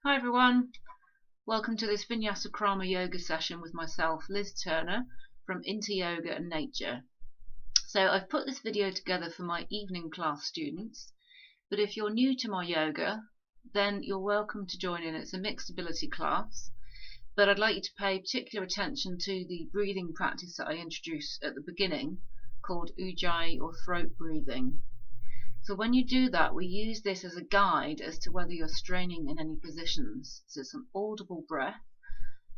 Hi everyone, welcome to this Vinyasa Krama yoga session with myself, Liz Turner from Into Yoga and Nature. So I've put this video together for my evening class students, but if you're new to my yoga, then you're welcome to join in. It's a mixed ability class, but I'd like you to pay particular attention to the breathing practice that I introduced at the beginning called Ujjayi or throat breathing. So when you do that, we use this as a guide as to whether you're straining in any positions. So it's an audible breath,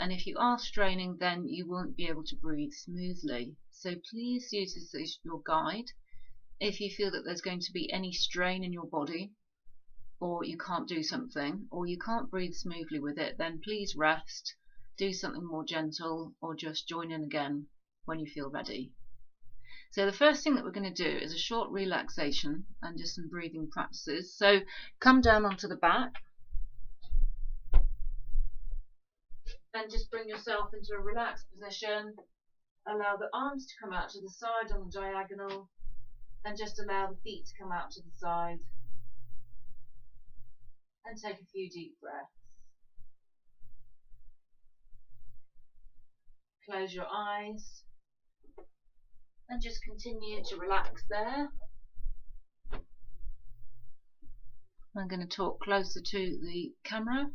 and if you are straining, then you won't be able to breathe smoothly. So please use this as your guide. If you feel that there's going to be any strain in your body, or you can't do something, or you can't breathe smoothly with it, then please rest, do something more gentle, or just join in again when you feel ready. So the first thing that we're going to do is a short relaxation and just some breathing practices. So come down onto the back and just bring yourself into a relaxed position. Allow the arms to come out to the side on the diagonal and just allow the feet to come out to the side. And take a few deep breaths. Close your eyes. And just continue to relax there. I'm going to talk closer to the camera.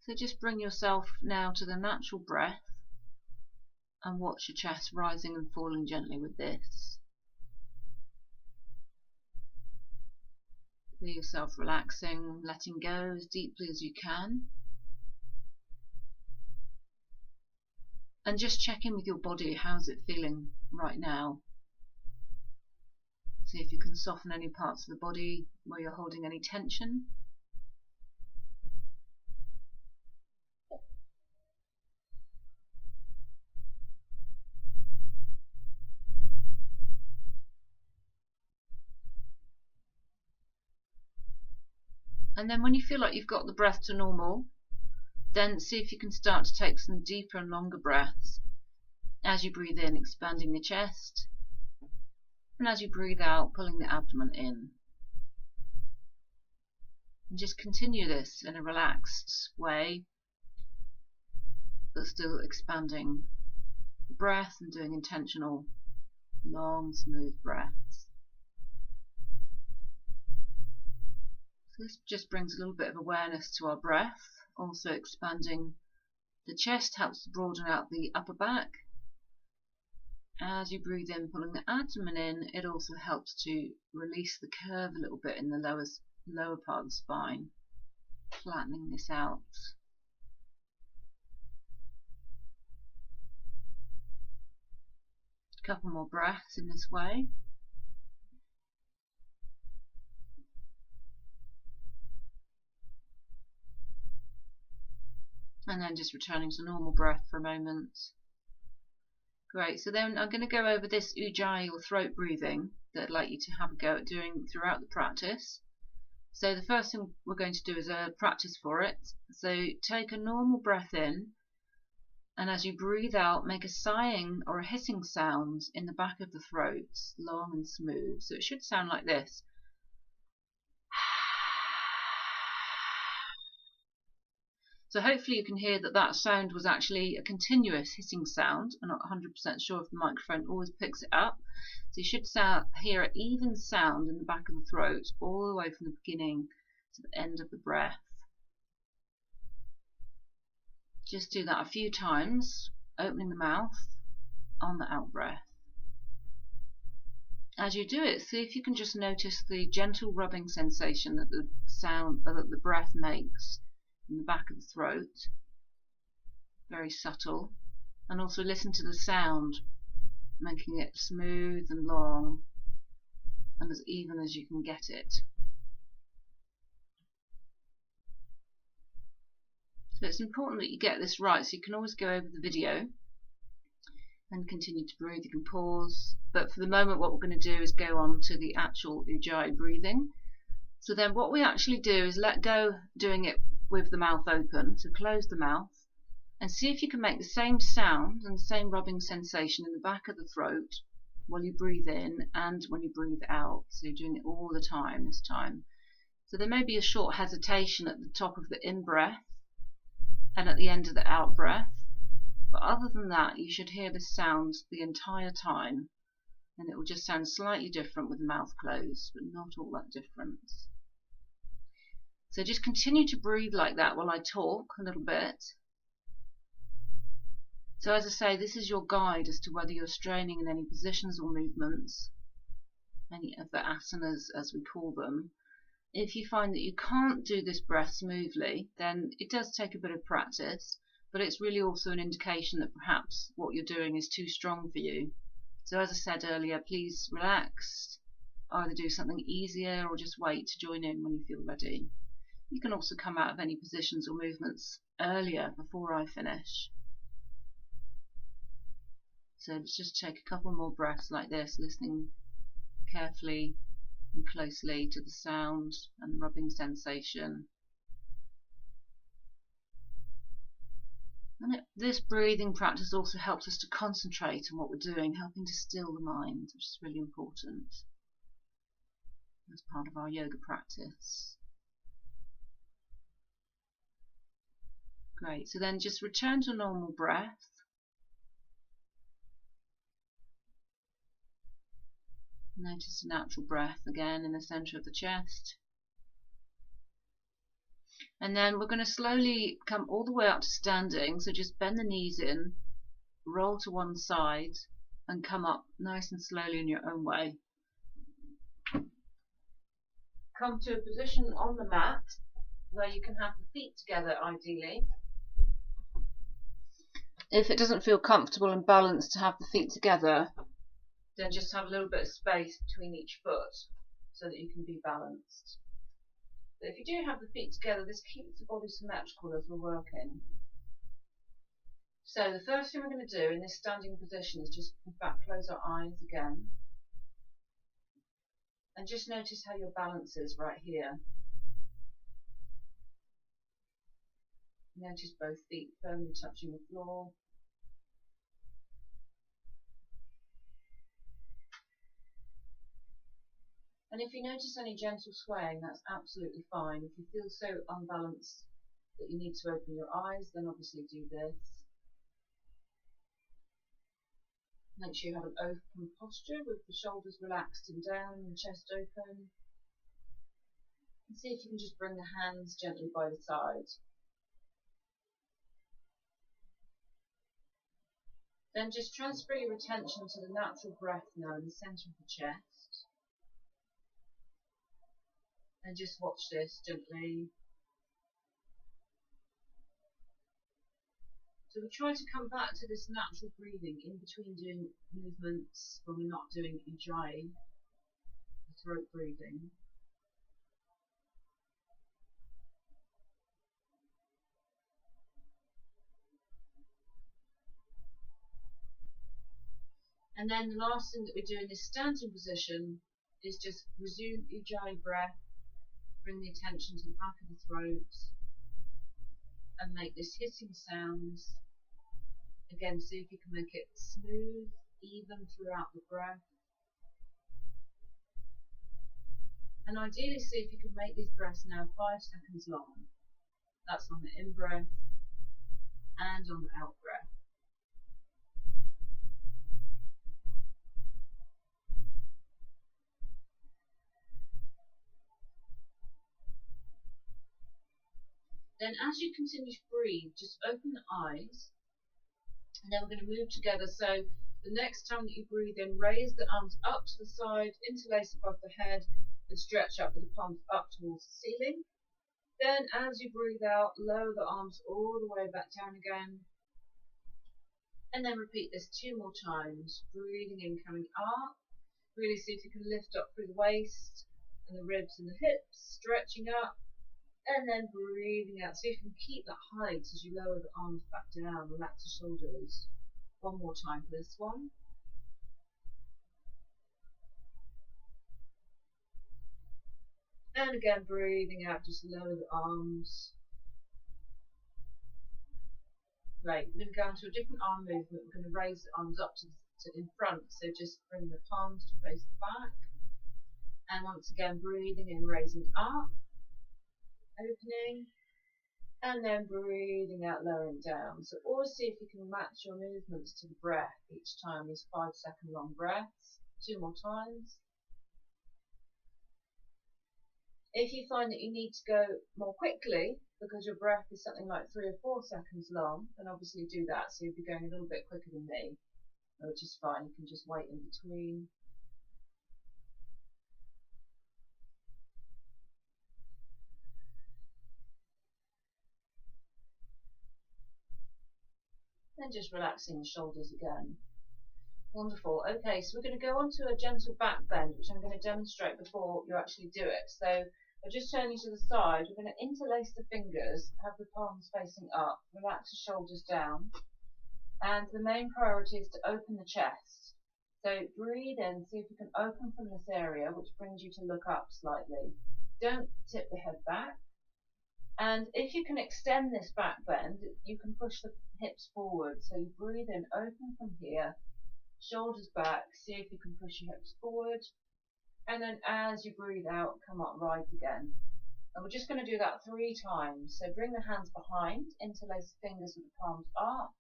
So just bring yourself now to the natural breath and watch your chest rising and falling gently with this. Feel yourself relaxing, letting go as deeply as you can. And just check in with your body. How's it feeling right now? See if you can soften any parts of the body where you're holding any tension. And then when you feel like you've got the breath to normal, then see if you can start to take some deeper and longer breaths as you breathe in, expanding the chest, and as you breathe out, pulling the abdomen in. And just continue this in a relaxed way, but still expanding the breath and doing intentional, long, smooth breaths. So this just brings a little bit of awareness to our breath. Also expanding the chest helps to broaden out the upper back. As you breathe in, pulling the abdomen in, it also helps to release the curve a little bit in the lower part of the spine, flattening this out. A couple more breaths in this way. And then just returning to normal breath for a moment. Great, so then I'm going to go over this Ujjayi or throat breathing that I'd like you to have a go at doing throughout the practice. So the first thing we're going to do is a practice for it. So take a normal breath in, and as you breathe out, make a sighing or a hissing sound in the back of the throat, long and smooth. So it should sound like this. So hopefully you can hear that that sound was actually a continuous hissing sound. I'm not 100% sure if the microphone always picks it up. So you should hear an even sound in the back of the throat all the way from the beginning to the end of the breath. Just do that a few times, opening the mouth on the out breath. As you do it, see if you can just notice the gentle rubbing sensation that the breath makes in the back of the throat, very subtle, and also listen to the sound, making it smooth and long and as even as you can get it. So it's important that you get this right, so you can always go over the video and continue to breathe. You can pause, but for the moment what we're going to do is go on to the actual Ujjayi breathing. So then what we actually do is let go doing it with the mouth open, so close the mouth and see if you can make the same sound and the same rubbing sensation in the back of the throat while you breathe in and when you breathe out. So you're doing it all the time this time. So there may be a short hesitation at the top of the in-breath and at the end of the out-breath, but other than that you should hear this sound the entire time, and it will just sound slightly different with the mouth closed, but not all that different. So just continue to breathe like that while I talk a little bit. So as I say, this is your guide as to whether you're straining in any positions or movements, any of the asanas as we call them. If you find that you can't do this breath smoothly, then it does take a bit of practice, but it's really also an indication that perhaps what you're doing is too strong for you. So as I said earlier, please relax, either do something easier or just wait to join in when you feel ready. You can also come out of any positions or movements earlier before I finish. So let's just take a couple more breaths like this, listening carefully and closely to the sound and the rubbing sensation. And this breathing practice also helps us to concentrate on what we're doing, helping to still the mind, which is really important as part of our yoga practice. Great, so then just return to normal breath. Notice the natural breath again in the center of the chest. And then we're going to slowly come all the way up to standing, so just bend the knees in, roll to one side, and come up nice and slowly in your own way. Come to a position on the mat where you can have the feet together ideally. If it doesn't feel comfortable and balanced to have the feet together, then just have a little bit of space between each foot so that you can be balanced. But if you do have the feet together, this keeps the body symmetrical as we're working. So the first thing we're going to do in this standing position is just in fact close our eyes again and just notice how your balance is right here. Notice both feet firmly touching the floor. And if you notice any gentle swaying, that's absolutely fine. If you feel so unbalanced that you need to open your eyes, then obviously do this. Make sure you have an open posture with the shoulders relaxed and down and the chest open. And see if you can just bring the hands gently by the side. Then just transfer your attention to the natural breath now in the centre of the chest. And just watch this gently. So we try to come back to this natural breathing in between doing movements when we're not doing ujjayi, throat breathing. And then the last thing that we do in this standing position is just resume ujjayi breath, bring the attention to the back of the throat and make this hissing sounds. Again, see if you can make it smooth, even throughout the breath. And ideally see if you can make these breaths now 5 seconds long. That's on the in-breath and on the out-breath. Then as you continue to breathe, just open the eyes, and then we're going to move together. So the next time that you breathe in, raise the arms up to the side, interlace above the head, and stretch up with the palms up towards the ceiling. Then as you breathe out, lower the arms all the way back down again. And then repeat this 2 more times. Breathing in, coming up. Really see if you can lift up through the waist and the ribs and the hips, stretching up. And then breathing out. See if you can keep that height as you lower the arms back down, relax the shoulders. 1 more time for this one. And again, breathing out, just lower the arms. Great, we're going to go into a different arm movement. We're going to raise the arms up to in front, so just bring the palms to face the back. And once again, breathing in, raising up. opening, and then breathing out, lowering down. So always see if you can match your movements to the breath each time, these 5-second long breaths. 2 more times. If you find that you need to go more quickly because your breath is something like 3 or 4 seconds long, then obviously do that. So you'll be going a little bit quicker than me, which is fine. You can just wait in between. And just relaxing the shoulders again. Wonderful. Okay, so we're going to go on to a gentle back bend, which I'm going to demonstrate before you actually do it. So I'll just turn you to the side. We're going to interlace the fingers, have the palms facing up, relax the shoulders down. And the main priority is to open the chest. So breathe in, see if you can open from this area, which brings you to look up slightly. Don't tip the head back. And if you can extend this back bend, you can push the hips forward. So you breathe in, open from here. Shoulders back, see if you can push your hips forward, and then as you breathe out, come up right again. And we're just going to do that 3 times. So bring the hands behind, interlace the fingers with the palms up,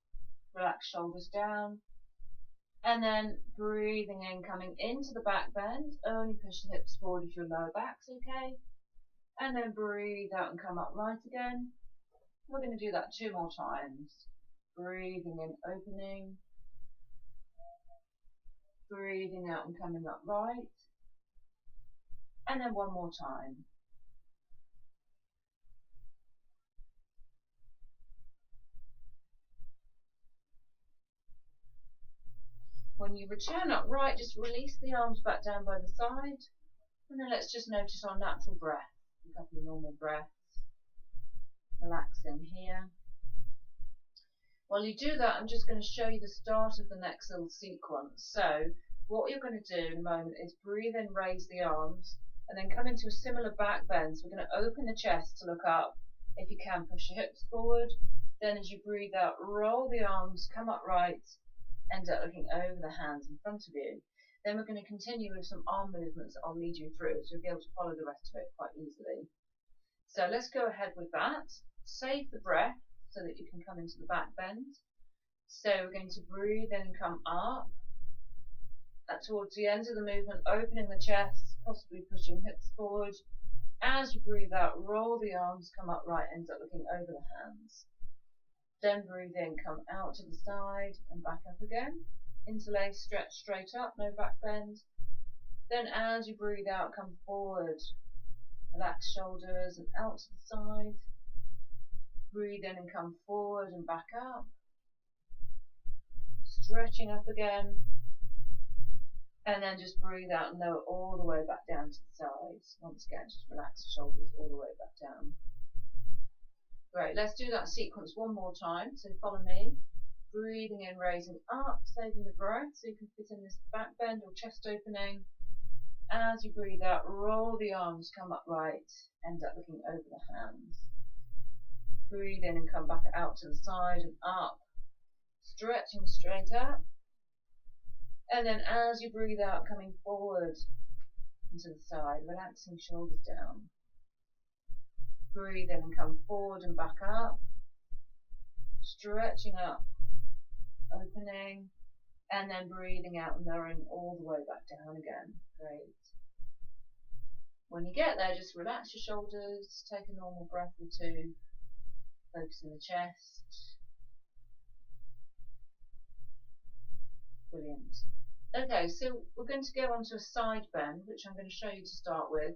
relax shoulders down, and then breathing in, coming into the back bend, only push the hips forward if your lower back's okay, and then breathe out and come up right again. We're going to do that 2 more times. Breathing in, opening, breathing out and coming up right, and then 1 more time. When you return upright, just release the arms back down by the side, and then let's just notice our natural breath. A couple of normal breaths, relaxing here. While you do that, I'm just going to show you the start of the next little sequence. So what you're going to do in a moment is breathe in, raise the arms, and then come into a similar back bend. So we're going to open the chest to look up. If you can, push your hips forward. Then as you breathe out, roll the arms, come upright, end up looking over the hands in front of you. Then we're going to continue with some arm movements that I'll lead you through, so you'll be able to follow the rest of it quite easily. So let's go ahead with that. Save the breath so that you can come into the back bend. So we're going to breathe in and come up. Towards the end of the movement, opening the chest, possibly pushing hips forward. As you breathe out, roll the arms, come upright, end up looking over the hands. Then breathe in, come out to the side and back up again. Interlace, stretch straight up, no back bend. Then as you breathe out, come forward. Relax shoulders and out to the side. Breathe in and come forward and back up. Stretching up again. And then just breathe out and lower all the way back down to the sides. Once again, just relax the shoulders all the way back down. Great, let's do that sequence 1 more time. So follow me. Breathing in, raising up, saving the breath so you can fit in this back bend or chest opening. As you breathe out, roll the arms, come upright, end up looking over the hands. Breathe in and come back out to the side and up, stretching straight up. And then as you breathe out, coming forward and to the side, relaxing shoulders down. Breathe in and come forward and back up, stretching up, opening, and then breathing out and lowering all the way back down again. Great. When you get there, just relax your shoulders, take a normal breath or 2, focus in the chest. Brilliant. Okay, so we're going to go on to a side bend, which I'm going to show you to start with.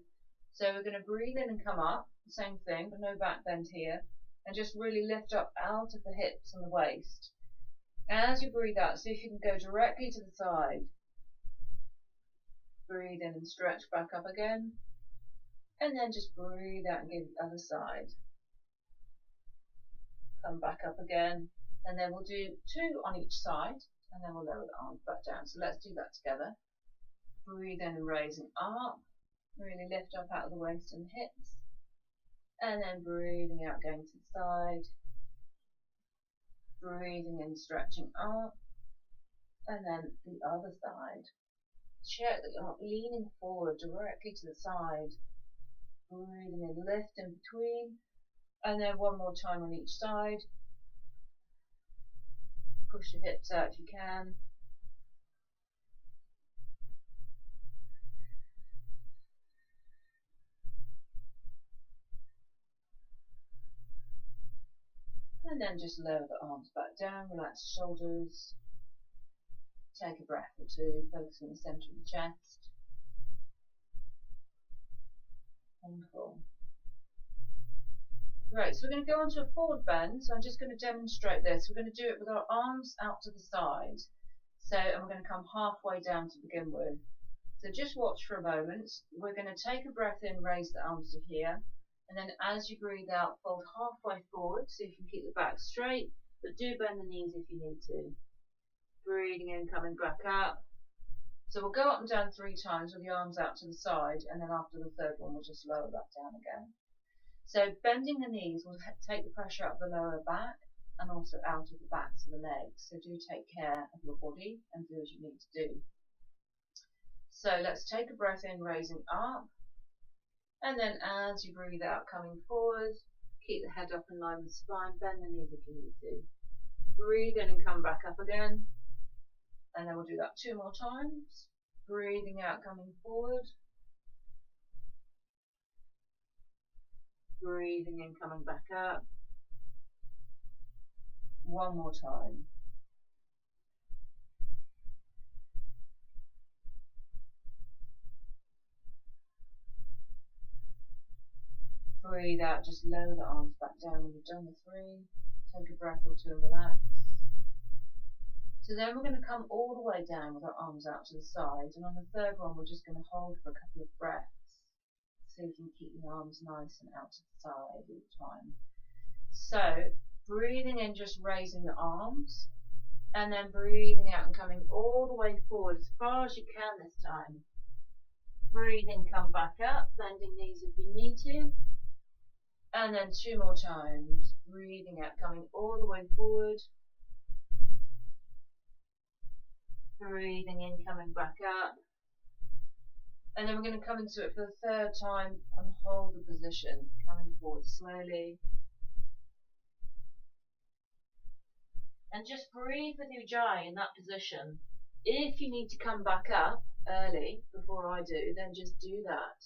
So we're going to breathe in and come up, same thing, but no back bend here, and just really lift up out of the hips and the waist. As you breathe out, see if you can go directly to the side. Breathe in and stretch back up again. And then just breathe out and give the other side. Come back up again. And then we'll do 2 on each side. And then we'll lower the arms back down. So let's do that together. Breathe in and raising up. Really lift up out of the waist and hips. And then breathing out, going to the side. Breathing in, stretching up. And then the other side. Check that you're not leaning forward directly to the side. Breathing in, lift in between, and then one more time on each side. Push your hips out if you can. And then just lower the arms back down, relax the shoulders. Take a breath or two, focus on the centre of the chest. Wonderful. Great, so we're going to go on to a forward bend. So I'm just going to demonstrate this. We're going to do it with our arms out to the side. So, and we're going to come halfway down to begin with. So just watch for a moment. We're going to take a breath in, raise the arms to here. And then as you breathe out, fold halfway forward so you can keep the back straight, but do bend the knees if you need to. Breathing in, coming back up. So we'll go up and down 3 times with the arms out to the side, and then after the third one, we'll just lower that down again. So bending the knees will take the pressure out of the lower back and also out of the backs of the legs. So do take care of your body and do as you need to do. So let's take a breath in, raising up. And then as you breathe out, coming forward, keep the head up in line with the spine, bend the knees if you need to. Breathe in and come back up again. And then we'll do that 2 more times. Breathing out, coming forward. Breathing in, coming back up. 1 more time. Breathe out, just lower the arms back down when you've done the 3. Take a breath or 2 and relax. So then we're going to come all the way down with our arms out to the side, and on the third one we're just going to hold for a couple of breaths so you can keep the arms nice and out to the side all the time. So breathing in, just raising the arms, and then breathing out and coming all the way forward as far as you can this time. Breathe in, come back up, bending knees if you need to, and then 2 more times. Breathing out, coming all the way forward. Breathing in, coming back up. And then we're going to come into it for the 3rd time and hold the position, coming forward slowly. And just breathe with your ujjayi in that position. If you need to come back up early before I do, then just do that.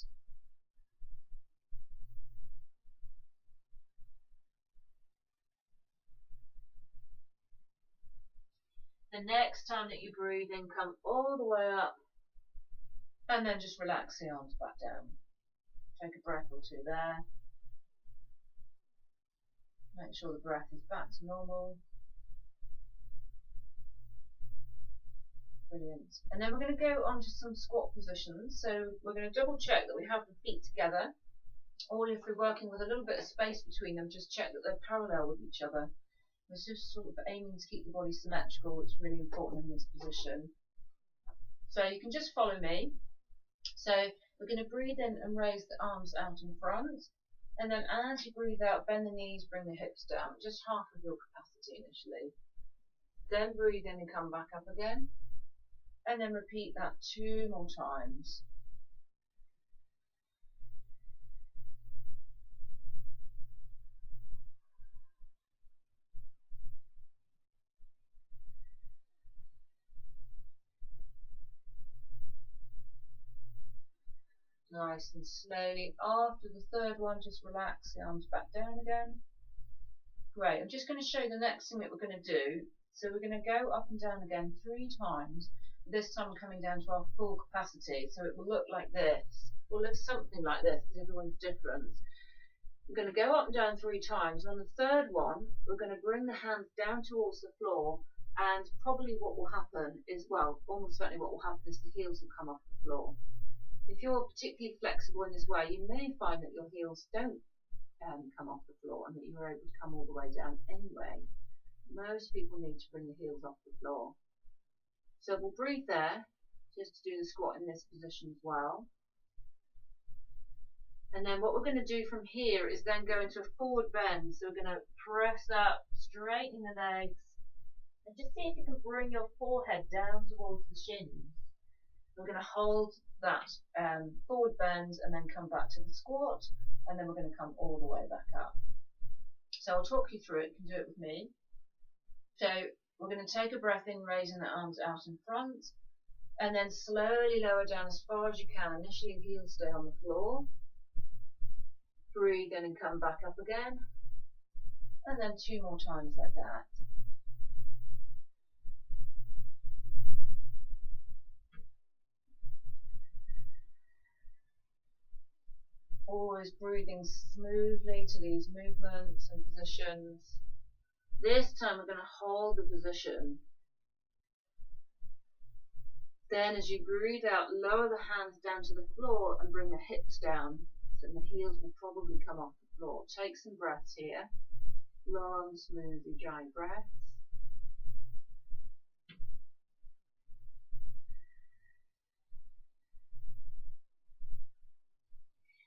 The next time that you breathe in, come all the way up, and then just relax the arms back down. Take a breath or 2 there. Make sure the breath is back to normal. Brilliant. And then we're going to go on to some squat positions. So we're going to double check that we have the feet together, or if we're working with a little bit of space between them, just check that they're parallel with each other. We're just sort of aiming to keep the body symmetrical, which is really important in this position. So you can just follow me. So we're going to breathe in and raise the arms out in front, and then as you breathe out, bend the knees, bring the hips down, just half of your capacity initially. Then breathe in and come back up again, and then repeat that 2 more times. Nice and slowly. After the 3rd one, just relax the arms back down again. Great. I'm just going to show you the next thing that we're going to do. So we're going to go up and down again 3 times. This time we're coming down to our full capacity. So it will look like this. Or look something like this, because everyone's different. We're going to go up and down 3 times. And on the 3rd one, we're going to bring the hands down towards the floor. And probably what will happen is, well, almost certainly what will happen is the heels will come off the floor. If you're particularly flexible in this way, you may find that your heels don't come off the floor and that you're able to come all the way down anyway. Most people need to bring the heels off the floor. So we'll breathe there, just to do the squat in this position as well. And then what we're going to do from here is then go into a forward bend. So we're going to press up, straighten the legs, and just see if you can bring your forehead down towards the shins. We're going to hold that forward bend and then come back to the squat, and then we're going to come all the way back up. So I'll talk you through it. You can do it with me. So we're going to take a breath in, raising the arms out in front, and then slowly lower down as far as you can. Initially, heels stay on the floor. Breathe in and come back up again, and then 2 more times like that. Always breathing smoothly to these movements and positions. This time we're going to hold the position. Then as you breathe out, lower the hands down to the floor and bring the hips down, so the heels will probably come off the floor. Take some breaths here. Long, smoothly dry breaths.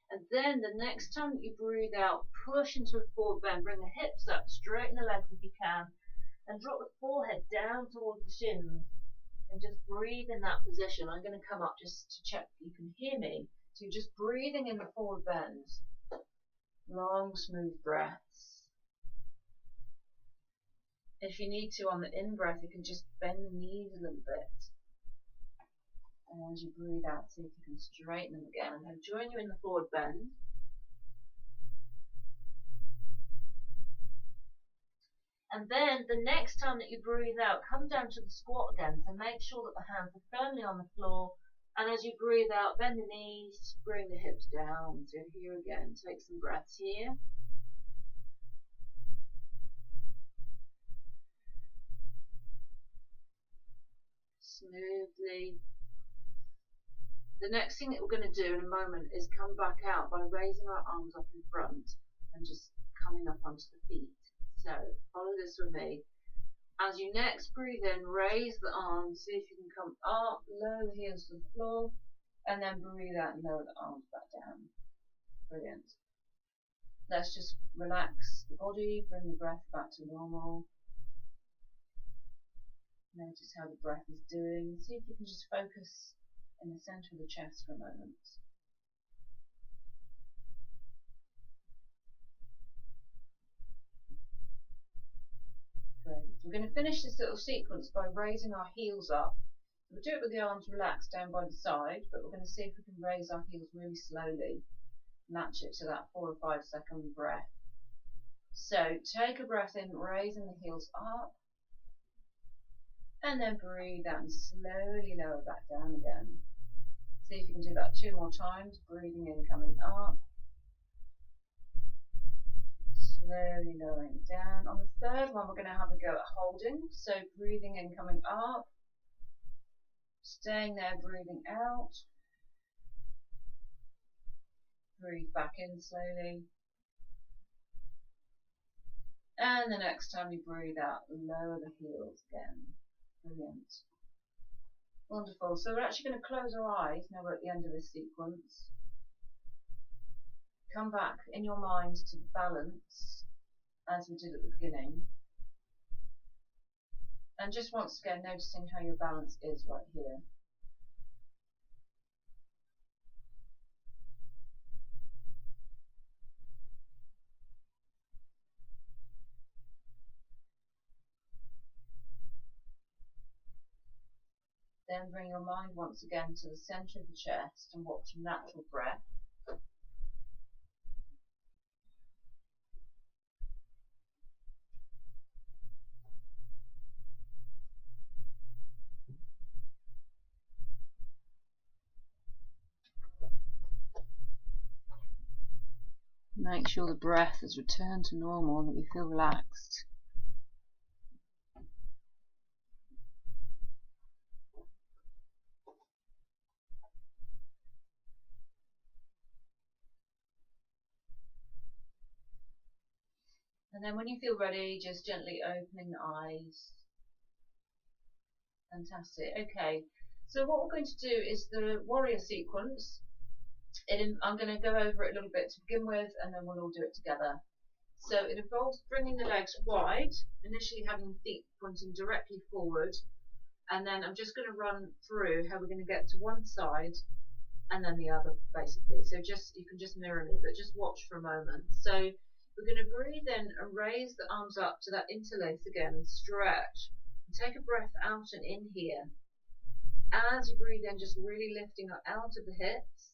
And then the next time that you breathe out, push into a forward bend, bring the hips up, straighten the legs if you can, and drop the forehead down towards the shins, and just breathe in that position. I'm going to come up just to check that you can hear me. So you're just breathing in the forward bend. Long, smooth breaths. If you need to, on the in-breath, you can just bend the knees a little bit. And as you breathe out, see if you can straighten them again. I'm going to join you in the forward bend. And then the next time that you breathe out, come down to the squat again. So make sure that the hands are firmly on the floor. And as you breathe out, bend the knees, bring the hips down. So here again, take some breaths here. Smoothly. The next thing that we're going to do in a moment is come back out by raising our arms up in front and just coming up onto the feet. So follow this with me. As you next breathe in, raise the arms, see if you can come up, lower the heels to the floor, and then breathe out and lower the arms back down. Brilliant. Let's just relax the body, bring the breath back to normal. Notice how the breath is doing. See if you can just focus in the center of the chest for a moment. Great. We're going to finish this little sequence by raising our heels up. We'll do it with the arms relaxed down by the side, but we're going to see if we can raise our heels really slowly. Match it to that 4 or 5 second breath. So take a breath in, raising the heels up, and then breathe out and slowly lower back down again. See if you can do that 2 more times, breathing in, coming up, slowly lowering down. On the third one, we're going to have a go at holding, so breathing in, coming up, staying there, breathing out, breathe back in slowly, and the next time you breathe out, lower the heels again. Brilliant. Wonderful. So we're actually going to close our eyes now we're at the end of this sequence. Come back in your mind to the balance as we did at the beginning. And just once again noticing how your balance is right here. Then bring your mind once again to the center of the chest and watch your natural breath. Make sure the breath has returned to normal and that you feel relaxed. And then when you feel ready, just gently opening the eyes. Fantastic. Okay, so what we're going to do is the warrior sequence. I'm going to go over it a little bit to begin with, and then we'll all do it together. So it involves bringing the legs wide, initially having the feet pointing directly forward, and then I'm just going to run through how we're going to get to one side and then the other, basically. So you can just mirror me, but just watch for a moment. So we're going to breathe in and raise the arms up to that interlace again and stretch. And take a breath out and in here. As you breathe in, just really lifting up out of the hips.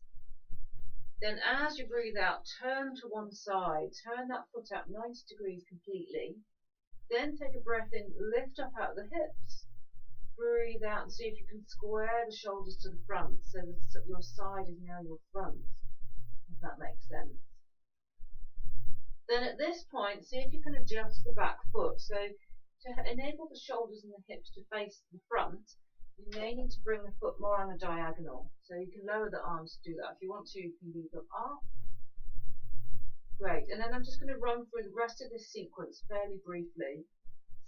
Then as you breathe out, turn to one side. Turn that foot out 90 degrees completely. Then take a breath in, lift up out of the hips. Breathe out and see if you can square the shoulders to the front so that your side is now your front, if that makes sense. Then at this point, see if you can adjust the back foot. So to enable the shoulders and the hips to face the front, you may need to bring the foot more on a diagonal. So you can lower the arms to do that. If you want to, you can leave them up. Great. And then I'm just going to run through the rest of this sequence fairly briefly.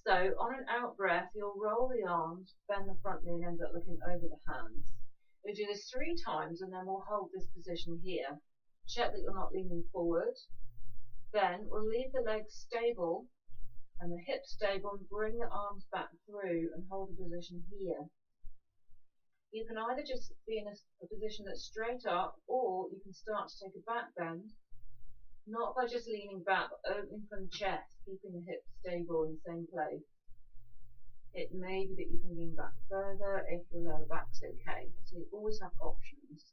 So on an out breath, you'll roll the arms, bend the front knee and end up looking over the hands. We'll do this 3 times and then we'll hold this position here. Check that you're not leaning forward. Then we'll leave the legs stable and the hips stable and bring the arms back through and hold the position here. You can either just be in a position that's straight up, or you can start to take a back bend, not by just leaning back, but opening from the chest, keeping the hips stable in the same place. It may be that you can lean back further if your lower back's okay. So you always have options.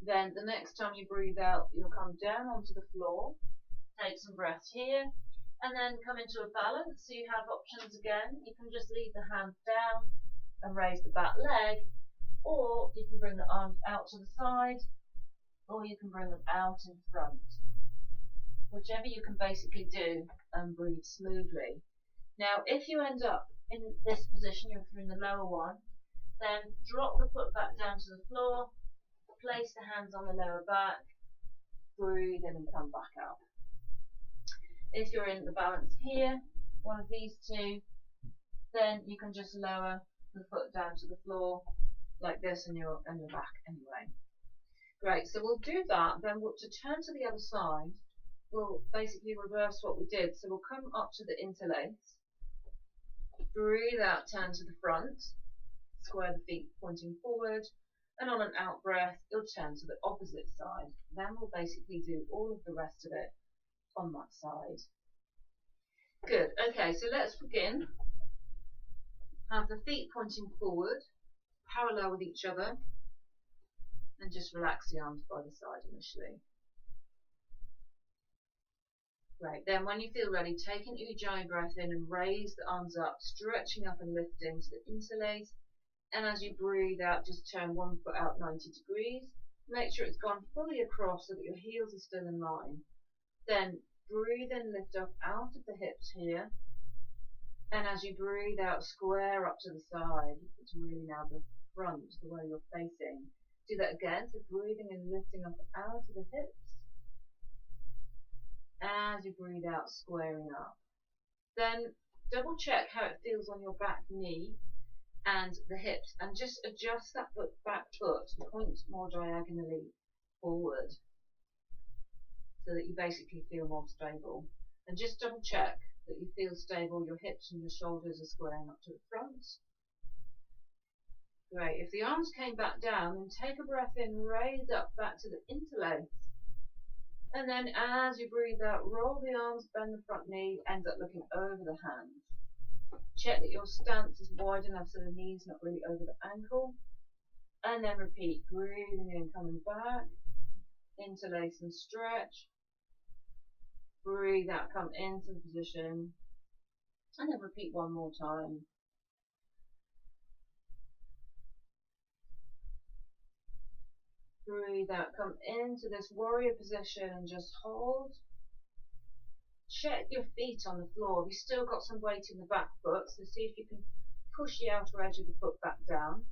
Then the next time you breathe out, you'll come down onto the floor, take some breaths here, and then come into a balance. So you have options again. You can just leave the hands down and raise the back leg, or you can bring the arms out to the side, or you can bring them out in front. Whichever you can basically do and breathe smoothly. Now, if you end up in this position, you're in the lower one, then drop the foot back down to the floor, place the hands on the lower back, breathe in and come back up. If you're in the balance here, one of these two, then you can just lower the foot down to the floor like this and you're back anyway. Great, so we'll do that, then to turn to the other side, we'll basically reverse what we did. So we'll come up to the interlace, breathe out, turn to the front, square the feet pointing forward, and on an out breath, you'll turn to the opposite side. Then we'll basically do all of the rest of it on that side. Good, okay, so let's begin. Have the feet pointing forward, parallel with each other, and just relax the arms by the side initially. Great, then when you feel ready, take an Ujjayi breath in and raise the arms up, stretching up and lifting to the interlace. And as you breathe out, just turn one foot out 90 degrees. Make sure it's gone fully across so that your heels are still in line. Then breathe in, lift up out of the hips here. And as you breathe out, square up to the side. It's really now the front, the way you're facing. Do that again, so breathing in, lifting up out of the hips. As you breathe out, squaring up. Then double check how it feels on your back knee and the hips, and just adjust that back foot and point more diagonally forward so that you basically feel more stable. And just double check that you feel stable, your hips and your shoulders are squaring up to the front. Great. If the arms came back down, then take a breath in, raise up back to the interlace. And then as you breathe out, roll the arms, bend the front knee, end up looking over the hands. Check that your stance is wide enough so the knee's not really over the ankle. And then repeat, breathing in, coming back, interlace and stretch. Breathe out, come into the position. And then repeat one more time. Breathe out, come into this warrior position and just hold. Check your feet on the floor. If you've still got some weight in the back foot, so see if you can push the outer edge of the foot back down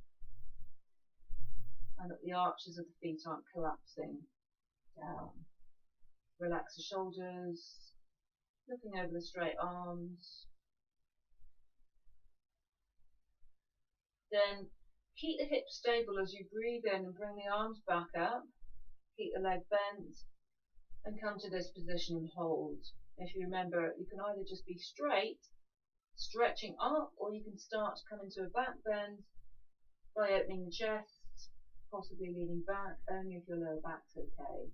and that the arches of the feet aren't collapsing down. Relax the shoulders, looking over the straight arms. Then keep the hips stable as you breathe in and bring the arms back up. Keep the leg bent and come to this position and hold. If you remember, you can either just be straight stretching up, or you can start to come into a back bend by opening the chest, possibly leaning back, only if your lower back's okay.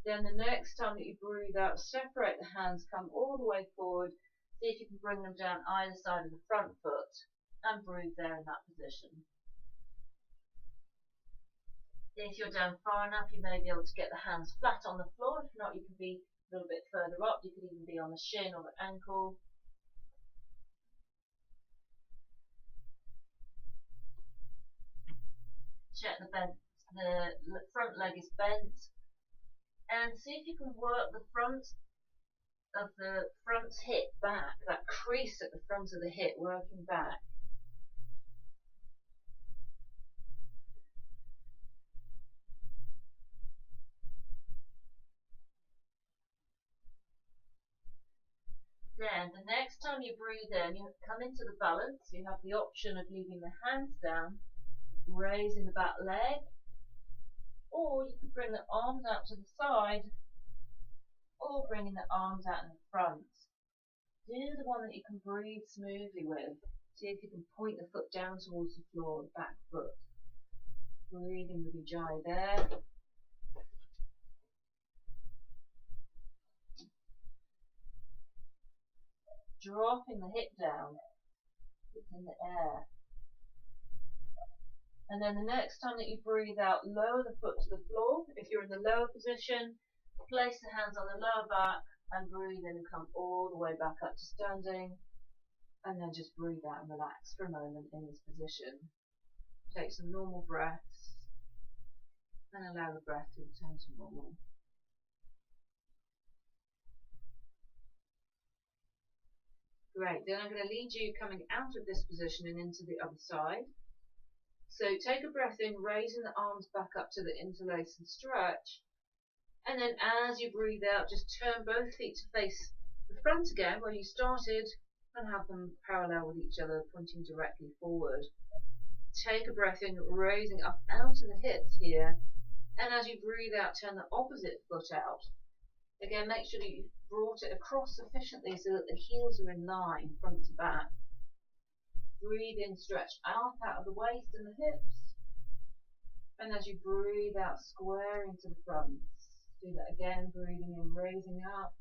Then the next time that you breathe out, separate the hands, come all the way forward. See if you can bring them down either side of the front foot and breathe there in that position. If you're down far enough, you may be able to get the hands flat on the floor. If not, you can be a little bit further up. You could even be on the shin or the ankle. Check the front leg is bent. And see if you can work the front of the front hip back, that crease at the front of the hip working back. Then the next time you breathe in, you come into the balance. You have the option of leaving the hands down, raising the back leg, or you can bring the arms out to the side, or bringing the arms out in the front. Do the one that you can breathe smoothly with. See if you can point the foot down towards the floor, the back foot. Breathing with your ujjayi there. Dropping the hip down, it's in the air. And then the next time that you breathe out, lower the foot to the floor. If you're in the lower position, place the hands on the lower back and breathe in and come all the way back up to standing. And then just breathe out and relax for a moment in this position. Take some normal breaths and allow the breath to return to normal. Great, then I'm going to lead you coming out of this position and into the other side. So take a breath in, raising the arms back up to the interlace and stretch. And then as you breathe out, just turn both feet to face the front again where you started and have them parallel with each other, pointing directly forward. Take a breath in, raising up out of the hips here. And as you breathe out, turn the opposite foot out. Again, make sure that you've brought it across sufficiently so that the heels are in line, front to back. Breathe in, stretch out of the waist and the hips. And as you breathe out, square into the front. Do that again, breathing in, raising up.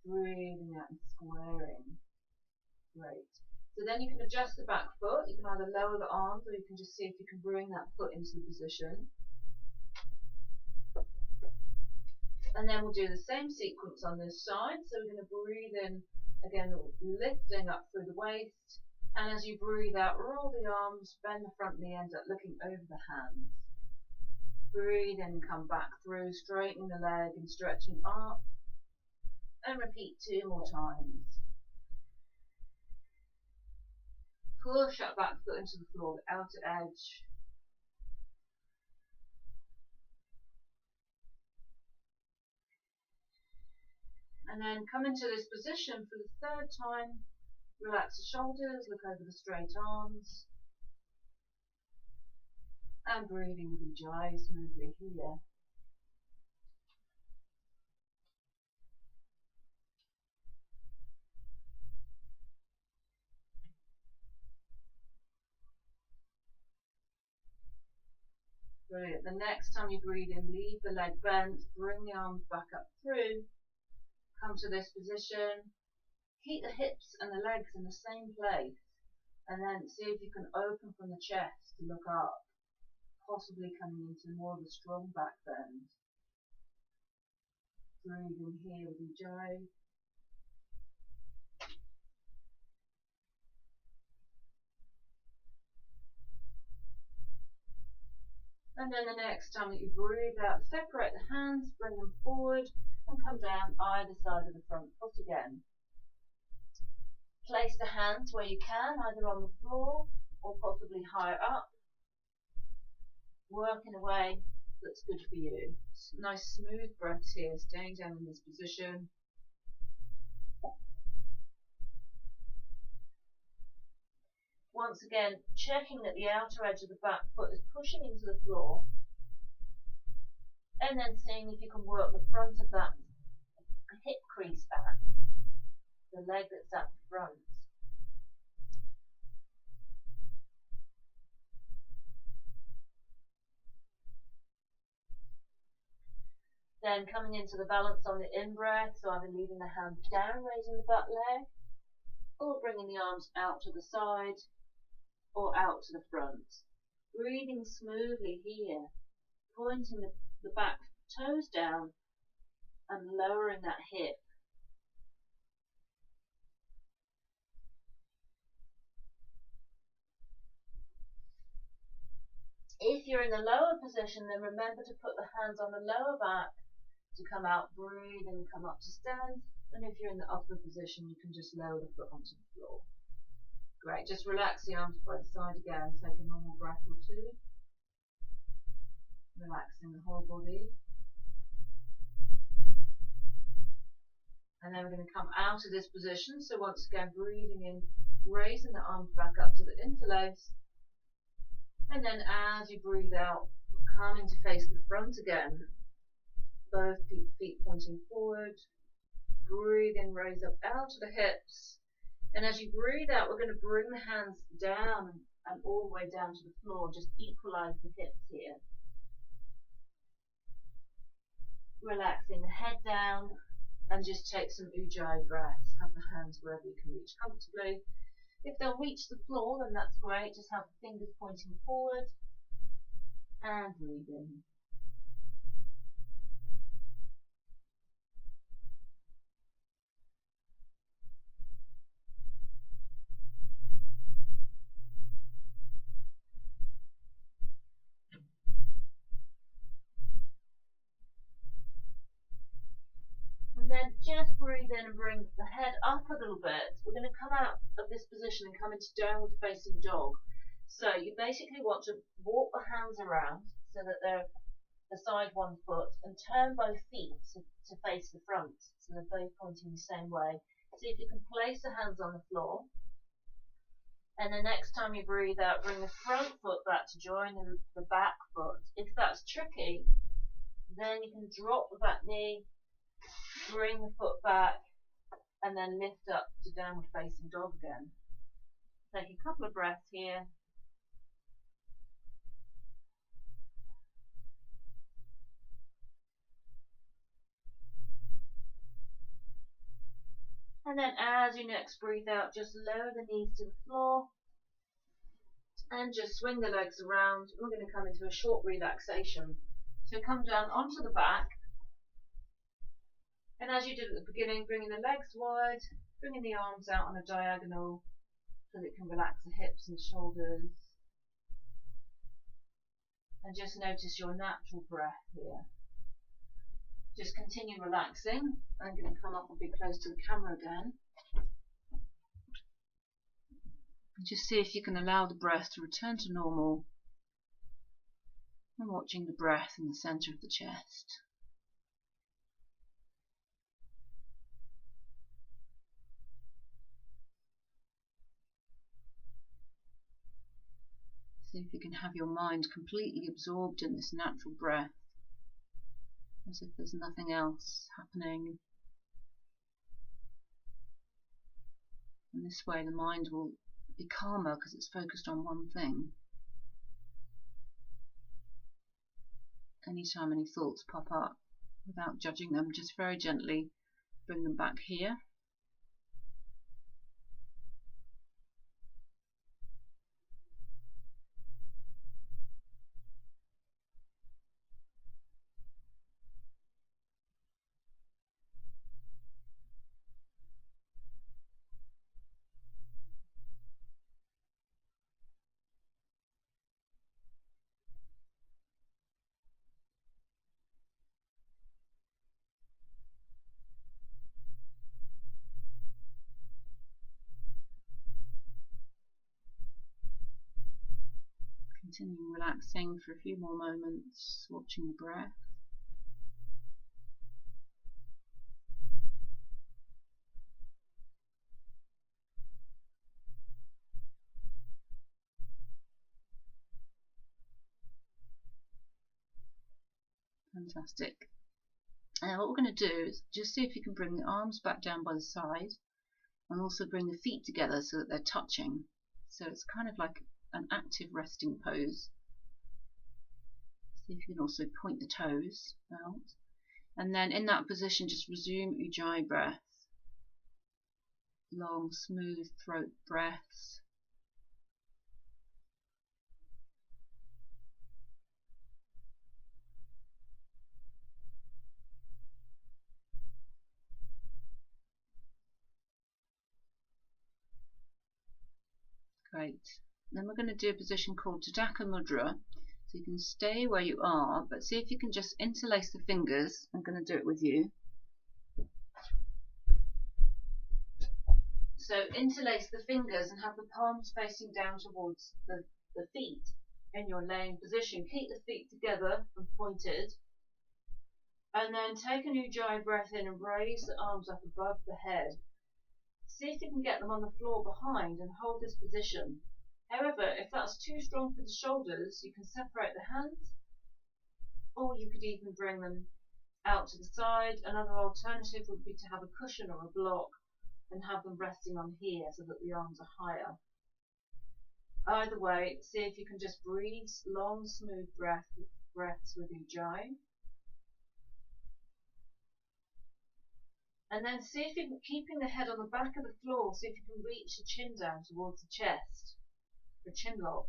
Breathing out and squaring. Great. So then you can adjust the back foot. You can either lower the arms or you can just see if you can bring that foot into the position. And then we'll do the same sequence on this side. So we're going to breathe in, again, lifting up through the waist. And as you breathe out, roll the arms, bend the front knee, end up looking over the hands. Breathe in, come back through, straightening the leg and stretching up. And repeat 2 more times. Push that back foot into the floor, the outer edge. And then come into this position for the 3rd time. Relax the shoulders, look over the straight arms. And breathing with ujjayi smoothly here. Brilliant. The next time you breathe in, leave the leg bent, bring the arms back up through. Come to this position, keep the hips and the legs in the same place, and then see if you can open from the chest to look up, possibly coming into more of a strong back bend. Breathe in here with ujjayi. And then the next time that you breathe out, separate the hands, bring them forward, and come down either side of the front foot again. Place the hands where you can, either on the floor or possibly higher up. Work in a way that's good for you. Nice smooth breaths here, staying down in this position. Once again, checking that the outer edge of the back foot is pushing into the floor. And then seeing if you can work the front of that hip crease back, the leg that's at the front. Then coming into the balance on the in-breath, so either leaving the hands down, raising the butt leg, or bringing the arms out to the side, or out to the front. Breathing smoothly here, pointing the back toes down and lowering that hip. If you're in the lower position, then remember to put the hands on the lower back to come out, breathe and come up to stand. And if you're in the upper position, you can just lower the foot onto the floor. Great, just relax the arms by the side again, take a normal breath or two. Relaxing the whole body. And then we're going to come out of this position, so once again breathing in, raising the arms back up to the interlace. And then as you breathe out, coming to face the front again. Both feet pointing forward. Breathe in, raise up out to the hips. And as you breathe out, we're going to bring the hands down and all the way down to the floor. Just equalize the hips here. Relaxing the head down and just take some ujjayi breaths. Have the hands wherever you can reach comfortably. If they'll reach the floor, then that's great. Just have the fingers pointing forward and breathe in. And then just breathe in and bring the head up a little bit. We're going to come out of this position and come into downward facing dog. So you basically want to walk the hands around so that they're beside one foot and turn both feet to face the front. So they're both pointing the same way. See if you can place the hands on the floor. And the next time you breathe out, bring the front foot back to join the back foot. If that's tricky, then you can drop the back knee, bring the foot back, and then lift up to downward facing dog again. Take a couple of breaths here. And then as you next breathe out, just lower the knees to the floor and just swing the legs around. We're going to come into a short relaxation. So come down onto the back. And as you did at the beginning, bringing the legs wide, bringing the arms out on a diagonal so that it can relax the hips and shoulders. And just notice your natural breath here. Just continue relaxing. I'm going to come up and be close to the camera again. And just see if you can allow the breath to return to normal. And watching the breath in the center of the chest. See if you can have your mind completely absorbed in this natural breath, as if there's nothing else happening. And this way the mind will be calmer because it's focused on one thing. Anytime any thoughts pop up, without judging them, just very gently bring them back here. Continue relaxing for a few more moments, watching the breath. And Fantastic. And what we're going to do is just see if you can bring the arms back down by the side and also bring the feet together so that they're touching. So it's kind of like an active resting pose. See if you can also point the toes out. And then in that position, just resume Ujjayi breath. Long, smooth throat breaths. Great. Then we're going to do a position called Tujaka Mudra. So you can stay where you are, but see if you can just interlace the fingers. I'm going to do it with you. So interlace the fingers and have the palms facing down towards the feet in your laying position. Keep the feet together and pointed. And then take an Ujjayi breath in and raise the arms up above the head. See if you can get them on the floor behind and hold this position. However, if that's too strong for the shoulders, you can separate the hands, or you could even bring them out to the side. Another alternative would be to have a cushion or a block and have them resting on here so that the arms are higher. Either way, see if you can just breathe long, smooth breaths with Ujjayi. And then see if you can, keeping the head on the back of the floor, see if you can reach the chin down towards the chest. The chin lock.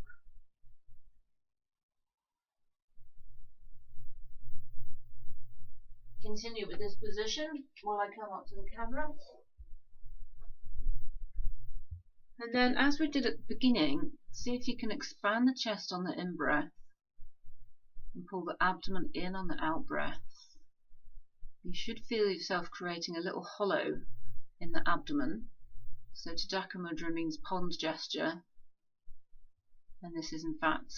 Continue with this position while I come up to the camera. And then, as we did at the beginning, see if you can expand the chest on the in-breath and pull the abdomen in on the out-breath. You should feel yourself creating a little hollow in the abdomen. So Tujaka Mudra means pond gesture. And this is in fact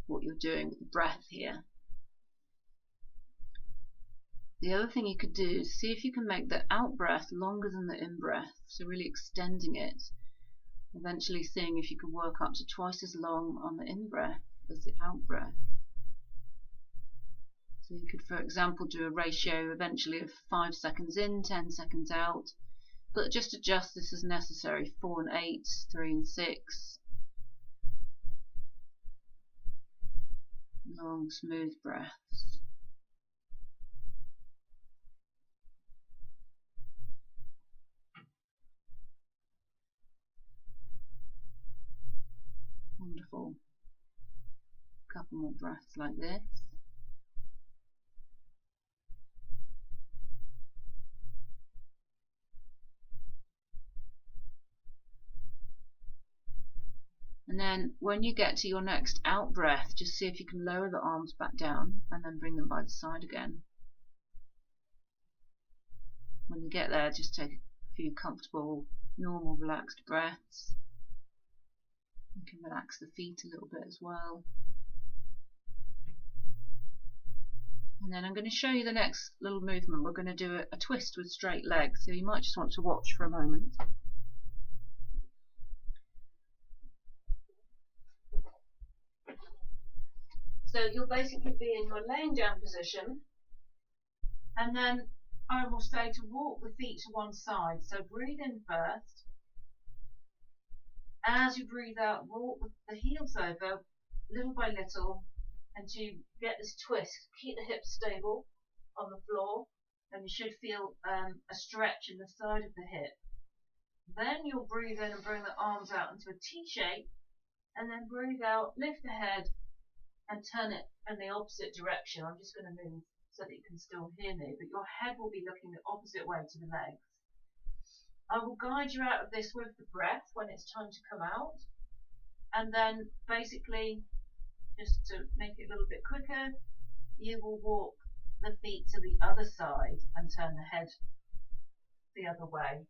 what you're doing with the breath here. The other thing you could do is see if you can make the out breath longer than the in breath, so really extending it, eventually seeing if you can work up to twice as long on the in breath as the out breath. So you could, for example, do a ratio eventually of 5 seconds in, 10 seconds out, but just adjust this as necessary, 4 and 8, 3 and 6. Long, smooth breaths. Wonderful. A couple more breaths like this. And then when you get to your next out breath, just see if you can lower the arms back down and then bring them by the side again. When you get there, just take a few comfortable, normal, relaxed breaths. You can relax the feet a little bit as well. And then I'm going to show you the next little movement. We're going to do a twist with straight legs, so you might just want to watch for a moment. So you'll basically be in your laying down position, and then I will say to walk the feet to one side. So breathe in first. As you breathe out, walk the heels over little by little until you get this twist. Keep the hips stable on the floor, and you should feel a stretch in the side of the hip. Then you'll breathe in and bring the arms out into a T shape, and then breathe out, lift the head and turn it in the opposite direction. I'm just going to move so that you can still hear me, but your head will be looking the opposite way to the legs. I will guide you out of this with the breath when it's time to come out, and then basically, just to make it a little bit quicker, you will walk the feet to the other side and turn the head the other way.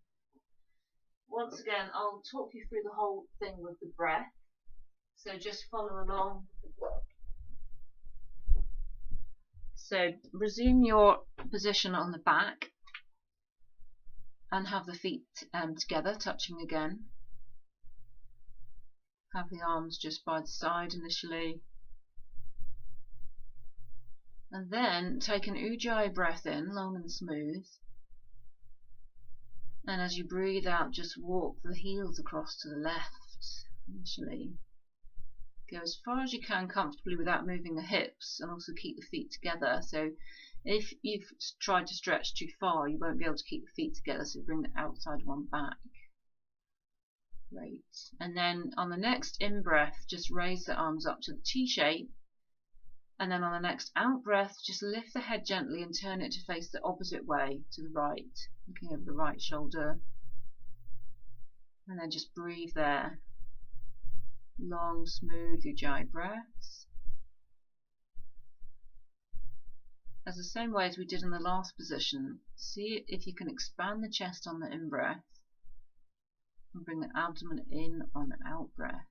Once again, I'll talk you through the whole thing with the breath, so just follow along. So resume your position on the back and have the feet together, touching again. Have the arms just by the side initially. And then take an Ujjayi breath in, long and smooth. And as you breathe out, just walk the heels across to the left initially. Go as far as you can comfortably without moving the hips, and also keep the feet together. So if you've tried to stretch too far, you won't be able to keep the feet together, so bring the outside one back. Great. And then on the next in-breath, just raise the arms up to the T-shape. And then on the next out-breath, just lift the head gently and turn it to face the opposite way, to the right, looking over the right shoulder. And then just breathe there. Long, smooth Ujjayi breaths. As the same way as we did in the last position, see if you can expand the chest on the in-breath and bring the abdomen in on the out-breath.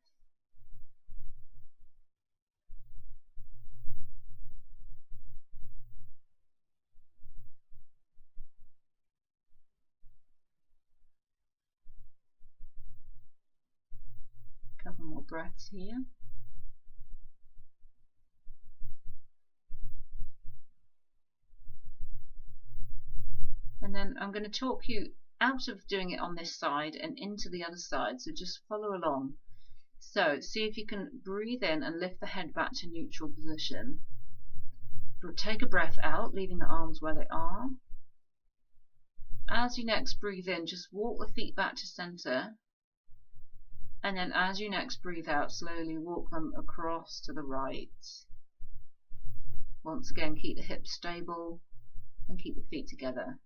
Couple more breaths here. And then I'm going to talk you out of doing it on this side and into the other side, so just follow along. So see if you can breathe in and lift the head back to neutral position. Take a breath out, leaving the arms where they are. As you next breathe in, just walk the feet back to center. And then as you next breathe out, slowly walk them across to the right. Once again, keep the hips stable and keep the feet together.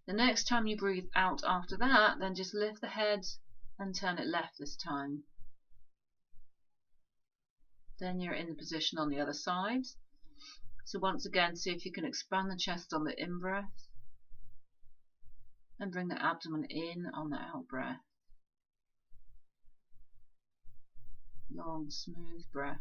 The next time you breathe out after that, then just lift the head and turn it left this time. Then you're in the position on the other side. So once again, see if you can expand the chest on the in-breath and bring the abdomen in on the out-breath. Long, smooth breaths.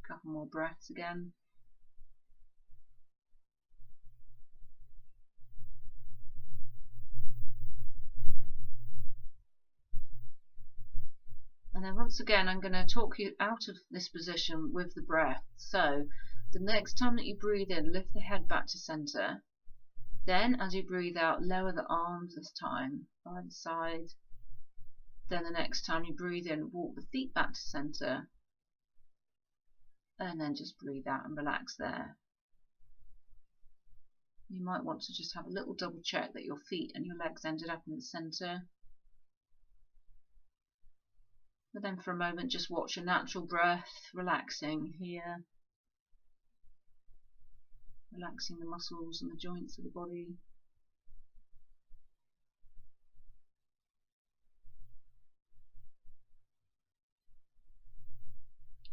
Couple more breaths again. And then once again, I'm going to talk you out of this position with the breath. So the next time that you breathe in, lift the head back to center. Then as you breathe out, lower the arms this time, by the side. Then the next time you breathe in, walk the feet back to center. And then just breathe out and relax there. You might want to just have a little double check that your feet and your legs ended up in the center. But then for a moment, just watch your natural breath, relaxing here. Relaxing the muscles and the joints of the body.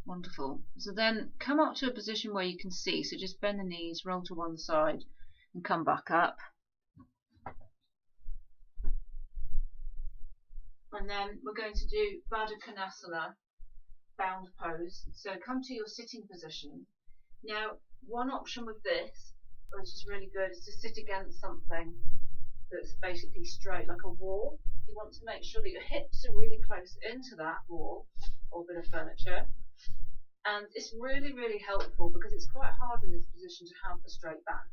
Wonderful. So then come up to a position where you can see. So just bend the knees, roll to one side and come back up. And then we're going to do Baddha Konasana, bound pose. So come to your sitting position. Now, one option with this, which is really good, is to sit against something that's basically straight, like a wall. You want to make sure that your hips are really close into that wall or bit of furniture. And it's really, really helpful because it's quite hard in this position to have a straight back.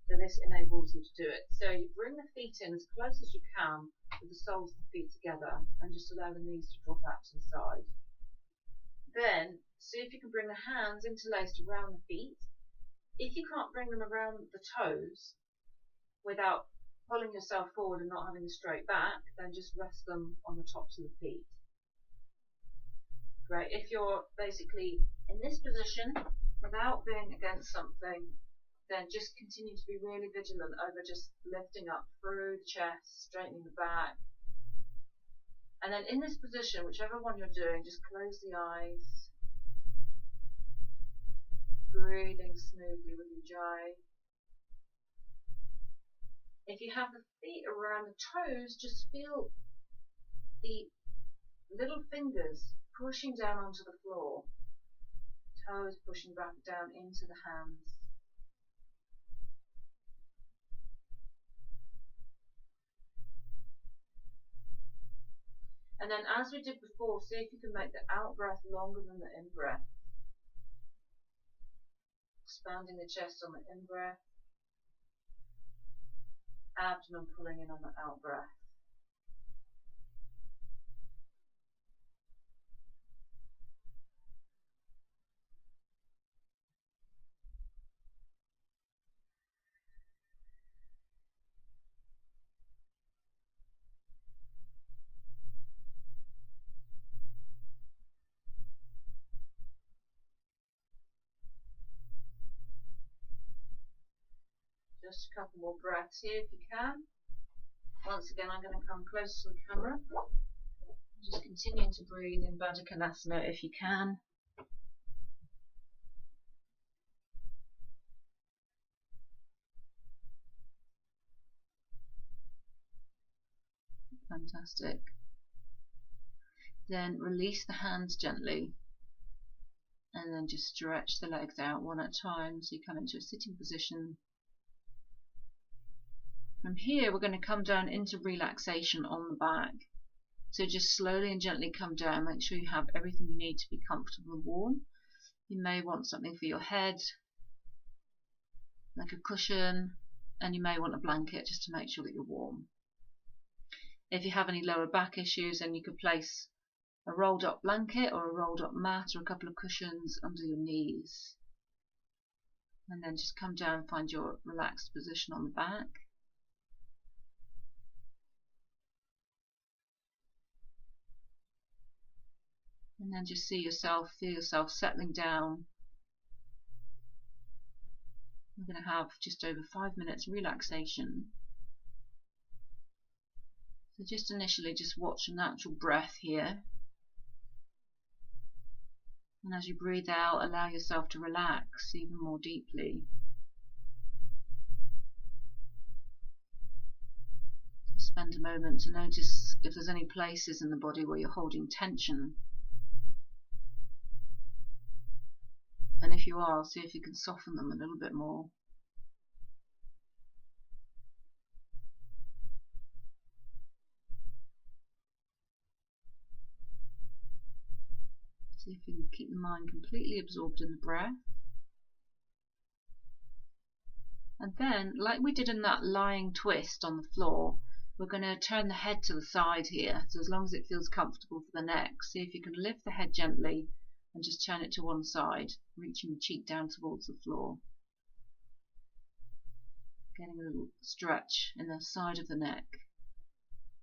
So this enables you to do it. So you bring the feet in as close as you can with the soles of the feet together and just allow the knees to drop out to the side. Then see if you can bring the hands interlaced around the feet. If you can't bring them around the toes without pulling yourself forward and not having a straight back, then just rest them on the tops of the feet. Great. If you're basically in this position without being against something, then just continue to be really vigilant over just lifting up through the chest, straightening the back. And then in this position, whichever one you're doing, just close the eyes. Breathing smoothly with Ujjayi. If you have the feet around the toes, just feel the little fingers pushing down onto the floor, toes pushing back down into the hands. And then, as we did before, see if you can make the out breath longer than the in breath. Expanding the chest on the in breath, abdomen pulling in on the out breath. Just a couple more breaths here if you can. Once again, I'm going to come close to the camera. Just continuing to breathe in Baddha Konasana if you can. Fantastic. Then release the hands gently. And then just stretch the legs out one at a time so you come into a sitting position. From here, we're going to come down into relaxation on the back. So just slowly and gently come down. Make sure you have everything you need to be comfortable and warm. You may want something for your head, like a cushion, and you may want a blanket just to make sure that you're warm. If you have any lower back issues, then you could place a rolled up blanket or a rolled up mat or a couple of cushions under your knees. And then just come down and find your relaxed position on the back. And then just feel yourself settling down. We're going to have just over 5 minutes relaxation. So just initially, just watch a natural breath here. And as you breathe out, allow yourself to relax even more deeply. Spend a moment to notice if there's any places in the body where you're holding tension. And if you are, see if you can soften them a little bit more. See if you can keep the mind completely absorbed in the breath. And then, like we did in that lying twist on the floor, we're going to turn the head to the side here. So as long as it feels comfortable for the neck, see if you can lift the head gently and just turn it to one side, reaching the cheek down towards the floor. Getting a little stretch in the side of the neck.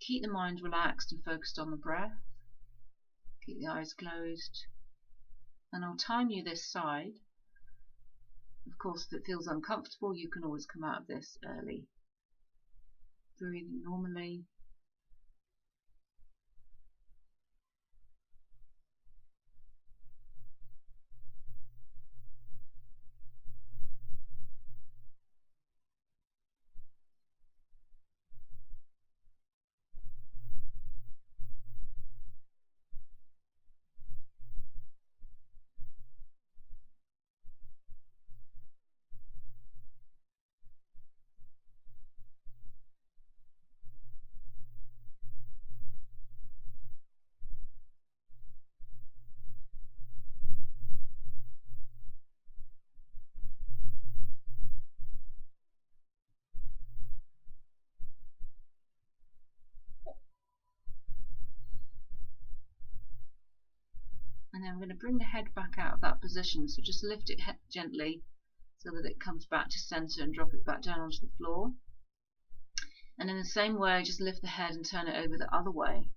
Keep the mind relaxed and focused on the breath. Keep the eyes closed. And I'll time you this side. Of course, if it feels uncomfortable, you can always come out of this early. Breathing normally. And then we're going to bring the head back out of that position, so just lift it gently so that it comes back to center and drop it back down onto the floor. And in the same way, just lift the head and turn it over the other way.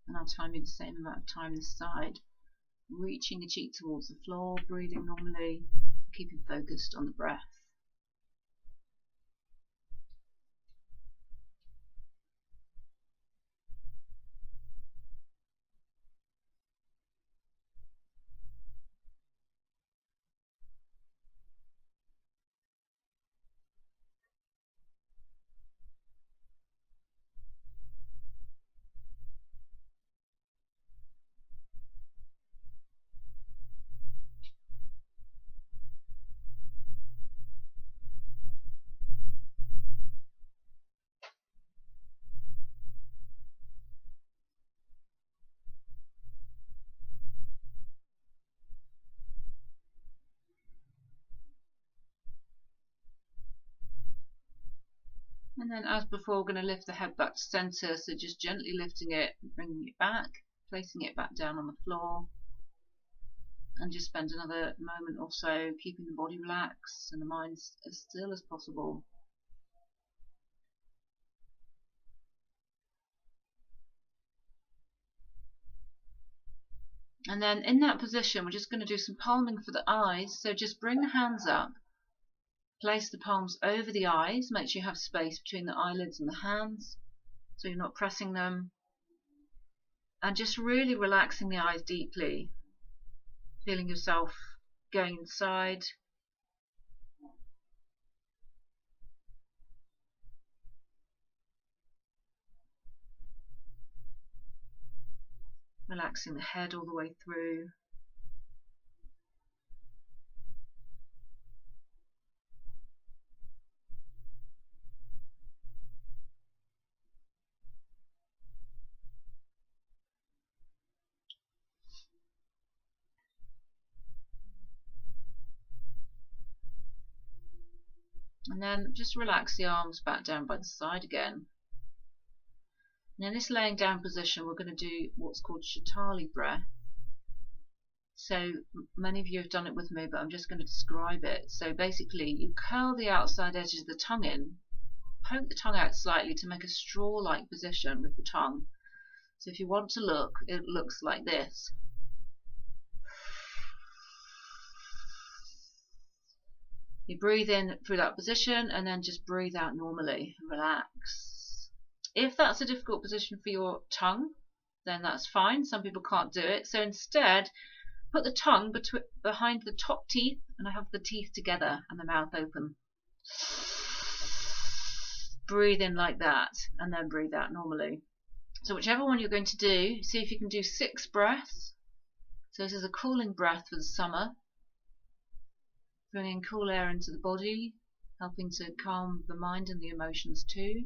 And I'll time you the same amount of time this side. Reaching the cheek towards the floor, breathing normally, keeping focused on the breath. And then as before, we're going to lift the head back to center, so just gently lifting it, bringing it back, placing it back down on the floor, and just spend another moment or so keeping the body relaxed and the mind as still as possible. And then in that position, we're just going to do some palming for the eyes. So just bring the hands up, place the palms over the eyes, make sure you have space between the eyelids and the hands so you're not pressing them, and just really relaxing the eyes deeply, feeling yourself going inside. Relaxing the head all the way through. And then just relax the arms back down by the side again. And in this laying down position, we're going to do what's called Shatali breath. So many of you have done it with me, but I'm just going to describe it. So basically, you curl the outside edges of the tongue in, poke the tongue out slightly to make a straw-like position with the tongue. So if you want to look, it looks like this. You breathe in through that position and then just breathe out normally. Relax. If that's a difficult position for your tongue, then that's fine. Some people can't do it. So instead, put the tongue behind the top teeth and have the teeth together and the mouth open. Breathe in like that and then breathe out normally. So whichever one you're going to do, see if you can do 6 breaths. So this is a cooling breath for the summer. Bringing cool air into the body, helping to calm the mind and the emotions too.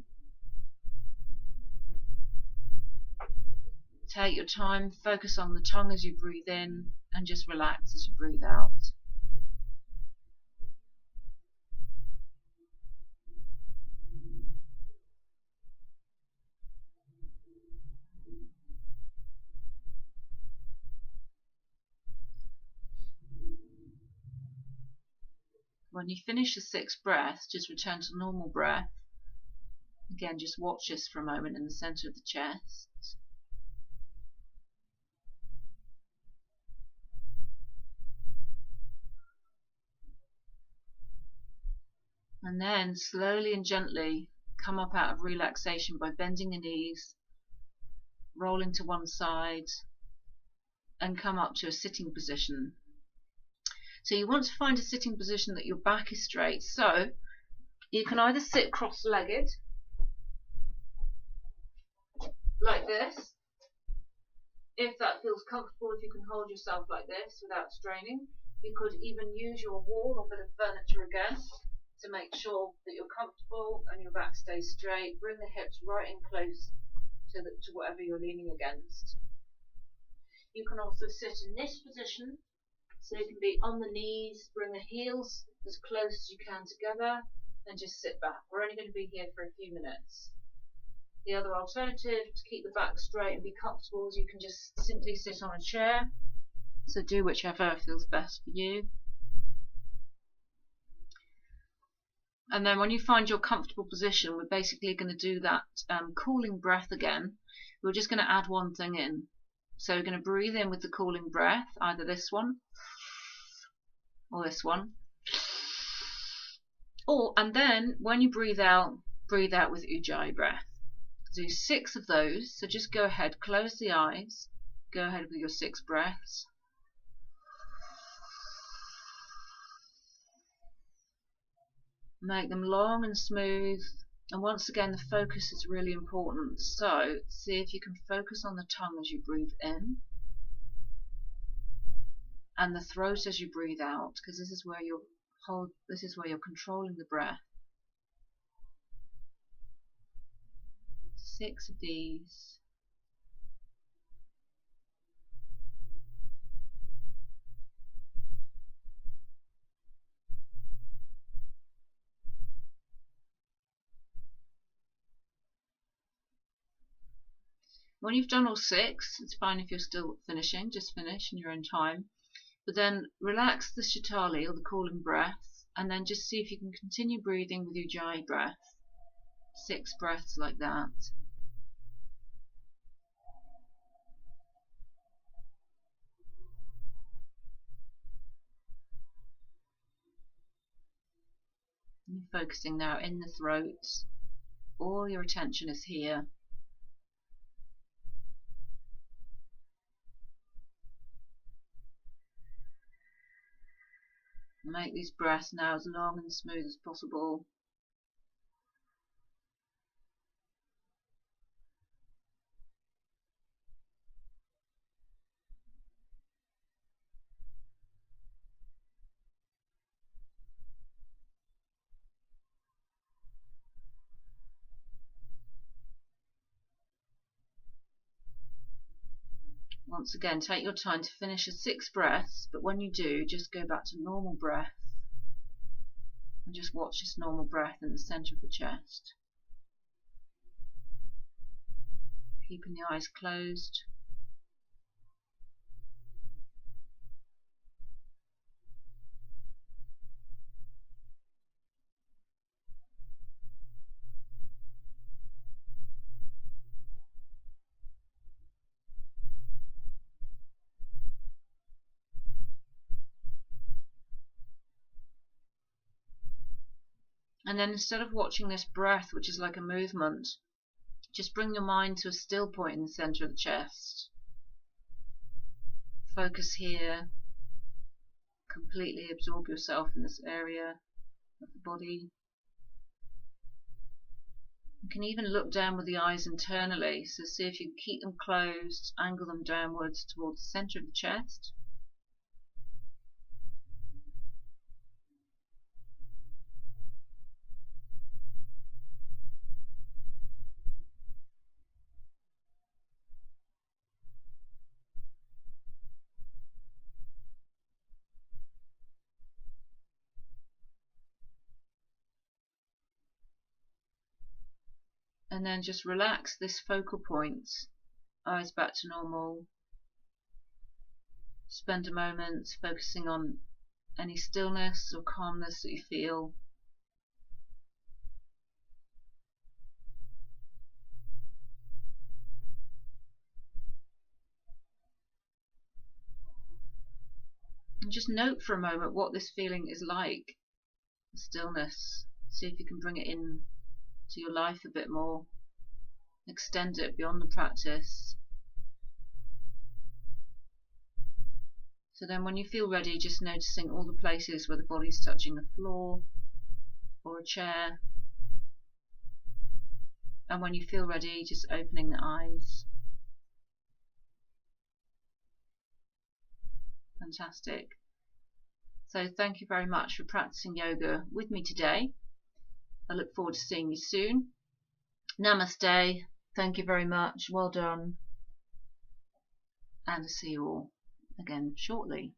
Take your time, focus on the tongue as you breathe in, and just relax as you breathe out. When you finish the 6th breath, just return to normal breath. Again, just watch this for a moment in the center of the chest. And then slowly and gently come up out of relaxation by bending the knees, rolling to one side, and come up to a sitting position. So you want to find a sitting position that your back is straight. So you can either sit cross-legged, like this, if that feels comfortable, if you can hold yourself like this without straining. You could even use your wall or bit of furniture again to make sure that you're comfortable and your back stays straight. Bring the hips right in close to whatever you're leaning against. You can also sit in this position, so you can be on the knees, bring the heels as close as you can together, and just sit back. We're only going to be here for a few minutes. The other alternative to keep the back straight and be comfortable is you can just simply sit on a chair. So do whichever feels best for you. And then when you find your comfortable position, we're basically going to do that cooling breath again. We're just going to add one thing in. So we're going to breathe in with the cooling breath, either this one or this one. And then when you breathe out with Ujjayi breath. Do 6 of those. So just go ahead, close the eyes, go ahead with your 6 breaths. Make them long and smooth. And once again, the focus is really important. So see if you can focus on the tongue as you breathe in, and the throat as you breathe out, because this is where you're controlling the breath. 6 of these. When you've done all 6, it's fine if you're still finishing, just finish in your own time. But then relax the Shatali, or the calling breath, and then just see if you can continue breathing with Ujjayi breath. 6 breaths like that. And you're focusing now in the throat. All your attention is here. Make these breaths now as long and smooth as possible. Once again, take your time to finish the 6 breaths, but when you do, just go back to normal breath and just watch this normal breath in the center of the chest. Keeping the eyes closed. And then instead of watching this breath, which is like a movement, just bring your mind to a still point in the center of the chest. Focus here. Completely absorb yourself in this area of the body. You can even look down with the eyes internally, so see if you can keep them closed, angle them downwards towards the center of the chest. And then just relax this focal point, eyes back to normal. Spend a moment focusing on any stillness or calmness that you feel. And just note for a moment what this feeling is like, the stillness. See if you can bring it in to your life a bit more. Extend it beyond the practice. So then when you feel ready, just noticing all the places where the body's touching the floor or a chair. And when you feel ready, just opening the eyes. Fantastic. So thank you very much for practicing yoga with me today. I look forward to seeing you soon. Namaste. Thank you very much. Well done. And I'll see you all again shortly.